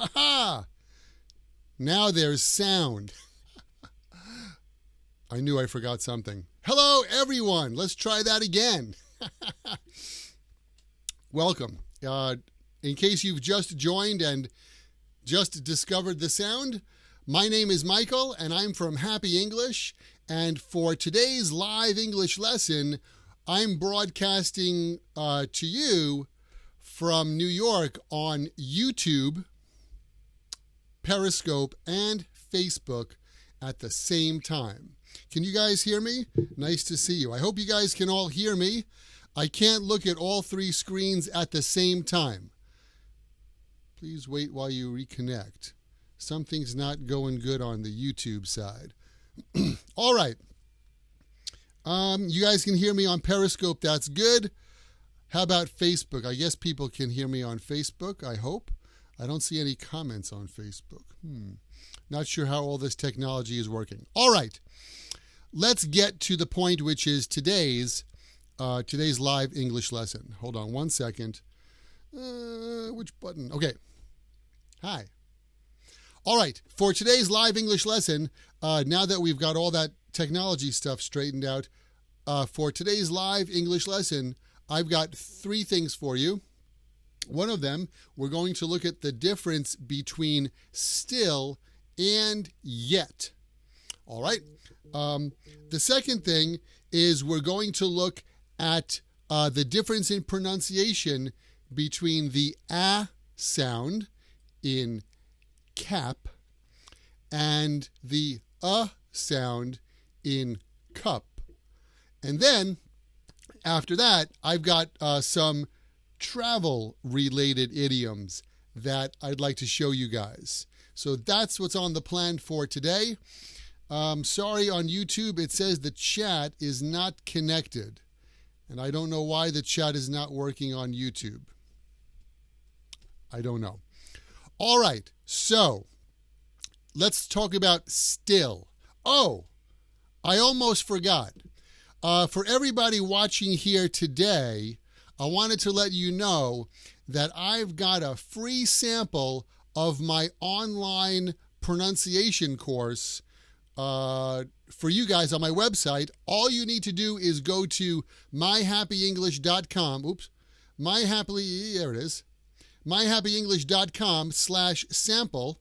Aha! Now there's sound. I knew I forgot something. Hello, everyone. Let's try that again. Welcome. In case you've just joined and just discovered the sound, my name is Michael, and I'm from Happy English. And for today's live English lesson, I'm broadcasting to you from New York on YouTube, Periscope, and Facebook at the same time. Can you guys hear me? Nice to see you. I hope you guys can all hear me. I can't look at all three screens at the same time. Please wait while you reconnect. Something's not going good on the YouTube side. All right. You guys can hear me on Periscope. That's good. How about Facebook? I guess people can hear me on Facebook, I hope. I don't see any comments on Facebook. Not sure how all this technology is working. All right. Let's get to the point, which is today's live English lesson. Hold on one second. Which button? Okay. Hi. All right. For today's live English lesson, now that we've got all that technology stuff straightened out, for today's live English lesson, I've got three things for you. One of them, we're going to look at the difference between still and yet. All right. The second thing is we're going to look at the difference in pronunciation between the a sound in cAp and the sound in cUp. And then after that, I've got some travel-related idioms that I'd like to show you guys. So that's what's on the plan for today. Sorry, on YouTube, it says the chat is not connected. And I don't know why the chat is not working on YouTube. I don't know. All right, so let's talk about still. Oh, I almost forgot. For everybody watching here today, I wanted to let you know that I've got a free sample of my online pronunciation course for you guys on my website. All you need to do is go to myhappyenglish.com. There it is. myhappyenglish.com/sample.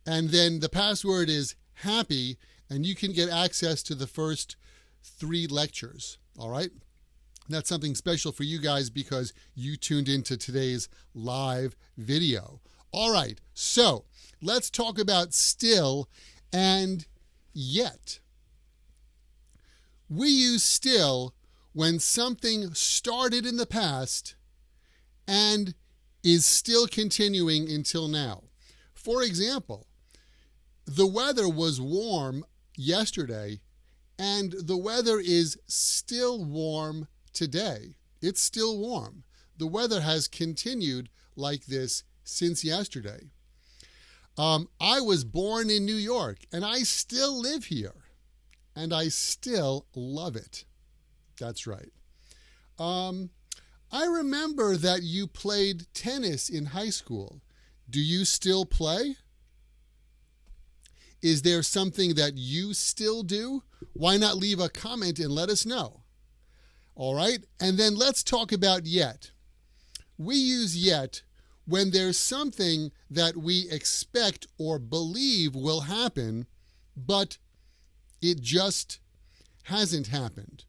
And then the password is happy, and you can get access to the first 3 lectures. All right? That's something special for you guys because you tuned into today's live video. All right, so let's talk about still and yet. We use still when something started in the past and is still continuing until now. For example, the weather was warm yesterday, and the weather is still warm today. It's still warm. The weather has continued like this since yesterday. I was born in New York, and I still live here, and I still love it. That's right. I remember that you played tennis in high school. Do you still play? Is there something that you still do? Why not leave a comment and let us know? All right, and then let's talk about yet. We use yet when there's something that we expect or believe will happen, but it just hasn't happened.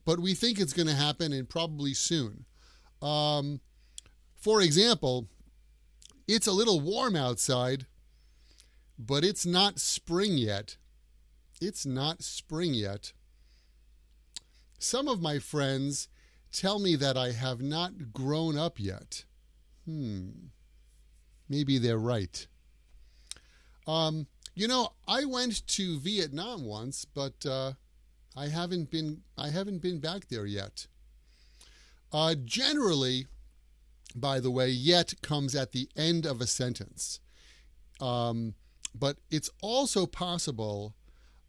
But we think it's going to happen, and probably soon. For example, it's a little warm outside, but it's not spring yet. It's not spring yet. Some of my friends tell me that I have not grown up yet. Maybe they're right. I went to Vietnam once, but I haven't been back there yet. Generally, by the way, yet comes at the end of a sentence. But it's also possible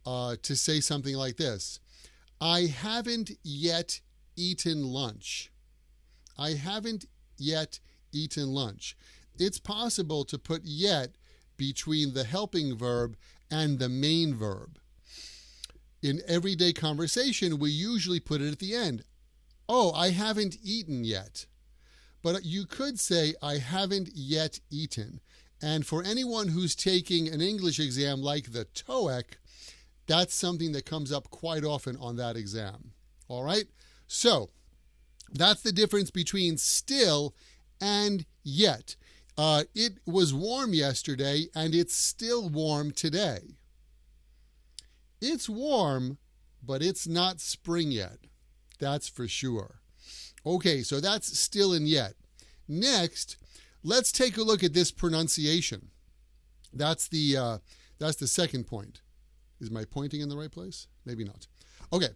to say something like this. I haven't yet eaten lunch. I haven't yet eaten lunch. it's possible to put yet between the helping verb and the main verb. In everyday conversation, we usually put it at the end. Oh, I haven't eaten yet. But you could say, I haven't yet eaten. And for anyone who's taking an English exam like the TOEIC, that's something that comes up quite often on that exam. All right? So, that's the difference between still and yet. It was warm yesterday, and it's still warm today. It's warm, but it's not spring yet. That's for sure. Okay, so that's still and yet. Next, let's take a look at this pronunciation. That's the second point. Is my pointing in the right place? Maybe not. Okay.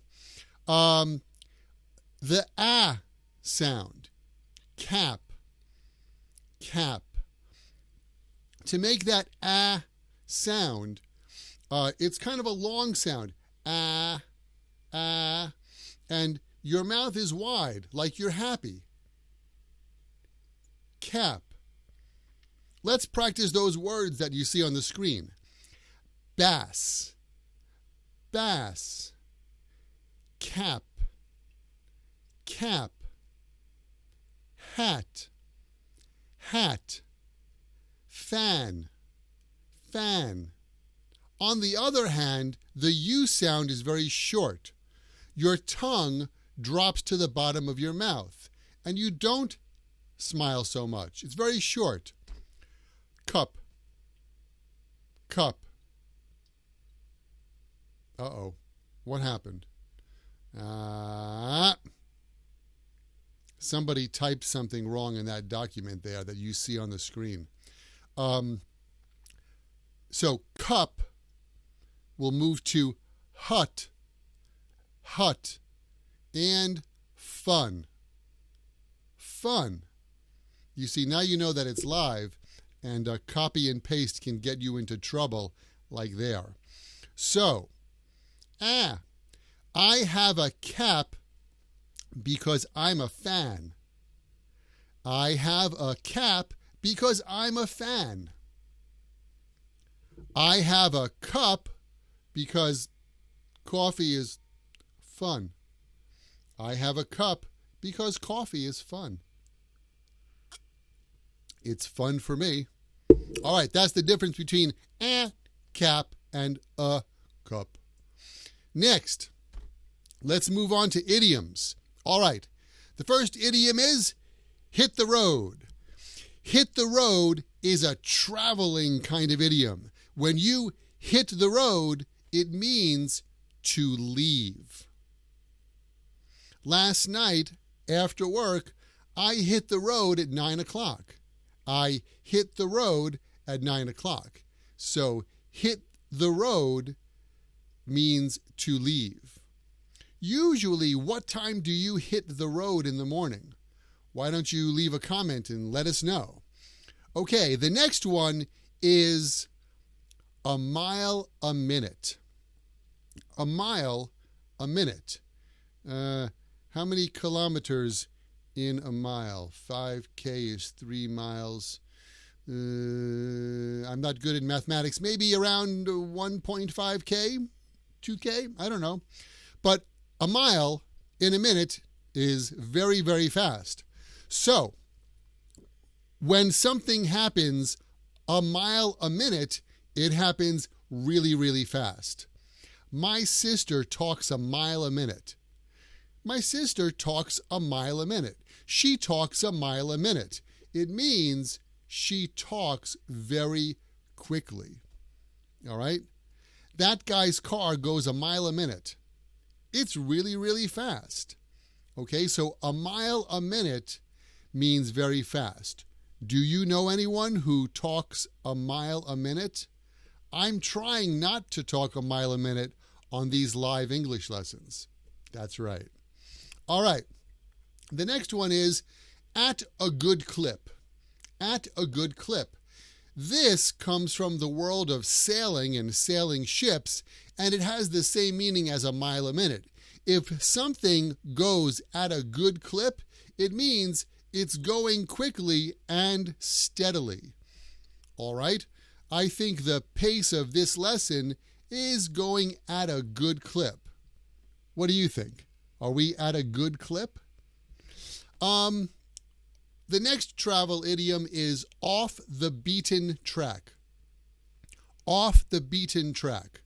The ah sound. Cap. Cap. To make that ah sound, it's kind of a long sound. Ah, ah. And your mouth is wide, like you're happy. Cap. Let's practice those words that you see on the screen. Bass. Bass. Cap. Cap. Hat. Hat. Fan. Fan. On the other hand, the U sound is very short. Your tongue drops to the bottom of your mouth, and you don't smile so much. It's very short. Cup. Cup. Uh-oh. What happened? Somebody typed something wrong in that document there that you see on the screen. So cup will move to hut. Hut. And fun. Fun. You see, now you know that it's live, and copy and paste can get you into trouble like there. So, I have a cap because I'm a fan. I have a cap because I'm a fan. I have a cup because coffee is fun. I have a cup because coffee is fun. It's fun for me. All right, that's the difference between a cap and a cup. Next, let's move on to idioms. All right, the first idiom is hit the road. Hit the road is a traveling kind of idiom. When you hit the road, it means to leave. Last night, after work, I hit the road at 9 o'clock. I hit the road at 9 o'clock. So, hit the road means to leave. Usually, what time do you hit the road in the morning? Why don't you leave a comment and let us know? Okay, the next one is a mile a minute. A mile a minute. How many kilometers in a mile? 5K is 3 miles. I'm not good at mathematics. Maybe around 1.5K? 2K? I don't know. But a mile in a minute is very, very fast. So, when something happens a mile a minute, it happens really, really fast. My sister talks a mile a minute. My sister talks a mile a minute. She talks a mile a minute. It means she talks very quickly. All right? That guy's car goes a mile a minute. It's really, really fast. Okay, so a mile a minute means very fast. Do you know anyone who talks a mile a minute? I'm trying not to talk a mile a minute on these live English lessons. That's right. All right. The next one is at a good clip. At a good clip. This comes from the world of sailing and sailing ships, and it has the same meaning as a mile a minute. If something goes at a good clip, it means it's going quickly and steadily. All right? I think the pace of this lesson is going at a good clip. What do you think? Are we at a good clip? The next travel idiom is off the beaten track. Off the beaten track.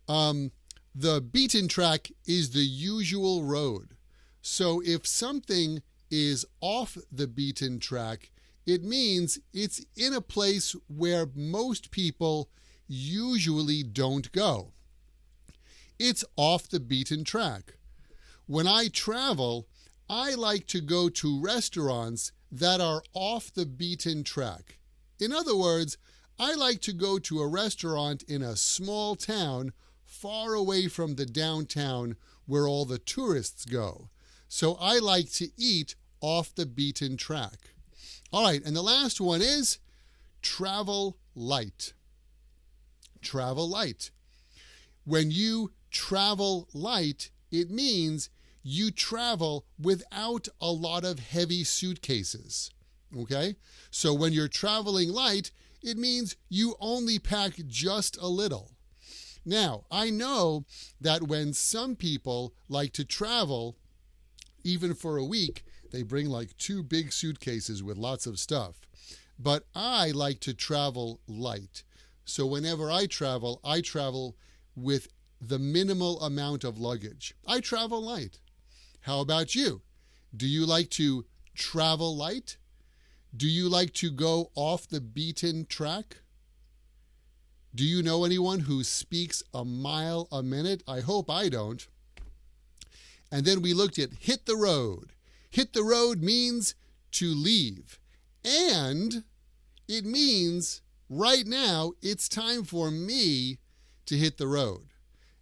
The beaten track is the usual road. So if something is off the beaten track, it means it's in a place where most people usually don't go. It's off the beaten track. When I travel, I like to go to restaurants that are off the beaten track. In other words, I like to go to a restaurant in a small town far away from the downtown where all the tourists go. So I like to eat off the beaten track. All right, and the last one is travel light. Travel light. When you travel light, it means you travel without a lot of heavy suitcases. Okay? So when you're traveling light, it means you only pack just a little. Now, I know that when some people like to travel, even for a week, they bring like 2 big suitcases with lots of stuff. But I like to travel light. So whenever I travel with the minimal amount of luggage. I travel light. How about you? Do you like to travel light? Do you like to go off the beaten track? Do you know anyone who speaks a mile a minute? I hope I don't. And then we looked at hit the road. Hit the road means to leave. And it means right now it's time for me to hit the road.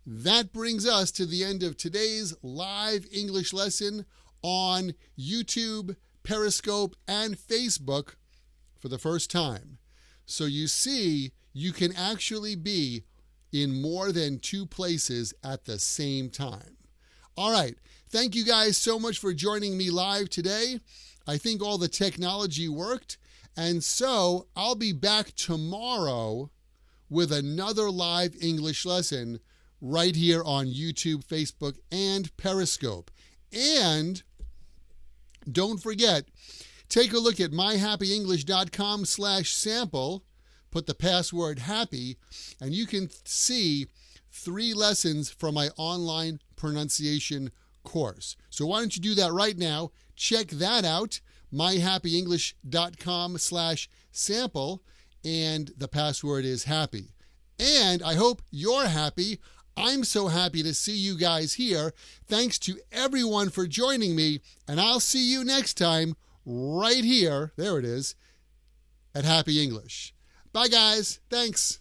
That brings us to the end of today's live English lesson on YouTube, Periscope, and Facebook for the first time. So you see, you can actually be in more than 2 places at the same time. All right. Thank you guys so much for joining me live today. I think all the technology worked. And so I'll be back tomorrow with another live English lesson right here on YouTube, Facebook, and Periscope. And don't forget, take a look at myhappyenglish.com/sample, put the password happy, and you can see 3 lessons from my online pronunciation course. So why don't you do that right now? Check that out, myhappyenglish.com/sample, and the password is happy. And I hope you're happy. I'm so happy to see you guys here. Thanks to everyone for joining me, and I'll see you next time right here, there it is, at Happy English. Bye, guys. Thanks.